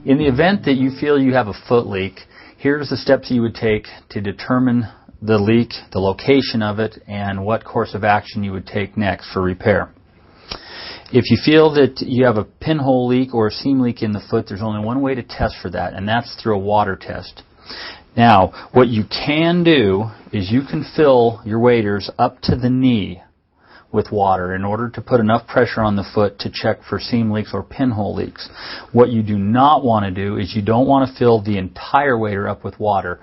In the event that you feel you have a foot leak, here's the steps you would take to determine the leak, the location of it, and what course of action you would take next for repair. If you feel that you have a pinhole leak or a seam leak in the foot, there's only one way to test for that, and that's through a water test. Now, what you can do is you can fill your waders up to the knee with water in order to put enough pressure on the foot to check for seam leaks or pinhole leaks. What you do not want to do is you don't want to fill the entire wader up with water.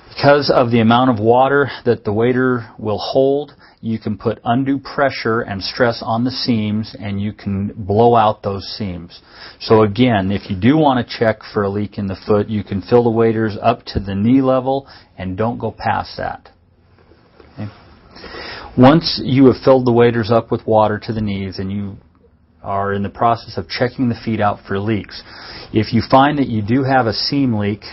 Because of the amount of water that the wader will hold, you can put undue pressure and stress on the seams and you can blow out those seams. So again, if you do want to check for a leak in the foot, you can fill the waders up to the knee level and don't go past that. Okay. Once you have filled the waders up with water to the knees and you are in the process of checking the feet out for leaks, if you find that you do have a seam leak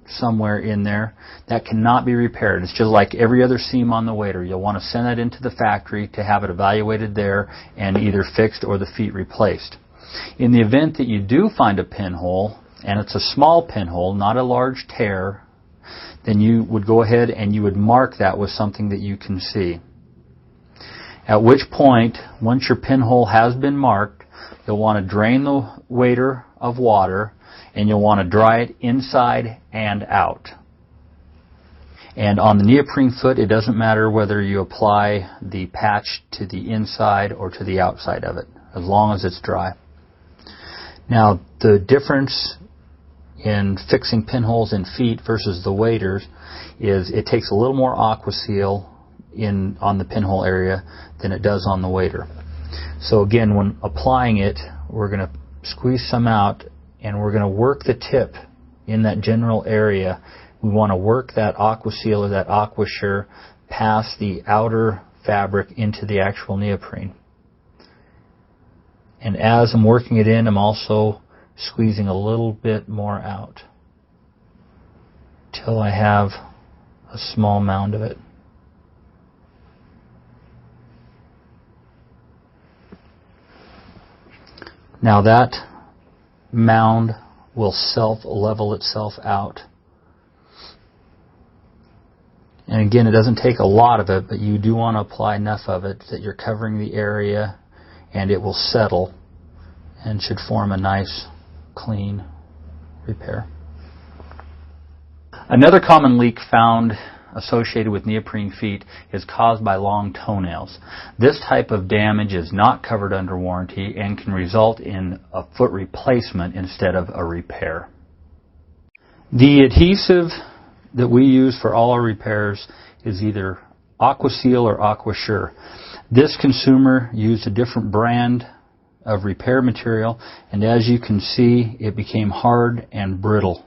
somewhere in there, that cannot be repaired. It's just like every other seam on the wader. You'll want to send that into the factory to have it evaluated there and either fixed or the feet replaced. In the event that you do find a pinhole, and it's a small pinhole, not a large tear, then you would go ahead and you would mark that with something that you can see. At which point, once your pinhole has been marked, you'll want to drain the wader of water and you'll want to dry it inside and out. And on the neoprene foot, it doesn't matter whether you apply the patch to the inside or to the outside of it, as long as it's dry. Now, the difference in fixing pinholes in feet versus the waders is it takes a little more Aquaseal on the pinhole area than it does on the wader. So again, when applying it, we're going to squeeze some out and we're going to work the tip in that general area. We want to work that Aquaseal or that Aquasure past the outer fabric into the actual neoprene. And as I'm working it in, I'm also squeezing a little bit more out till I have a small mound of it. Now that mound will self-level itself out. And again, it doesn't take a lot of it, but you do want to apply enough of it that you're covering the area and it will settle and should form a nice, clean repair. Another common leak found associated with neoprene feet is caused by long toenails. This type of damage is not covered under warranty and can result in a foot replacement instead of a repair. The adhesive that we use for all our repairs is either Aquaseal or Aquasure. This consumer used a different brand of repair material, and as you can see, it became hard and brittle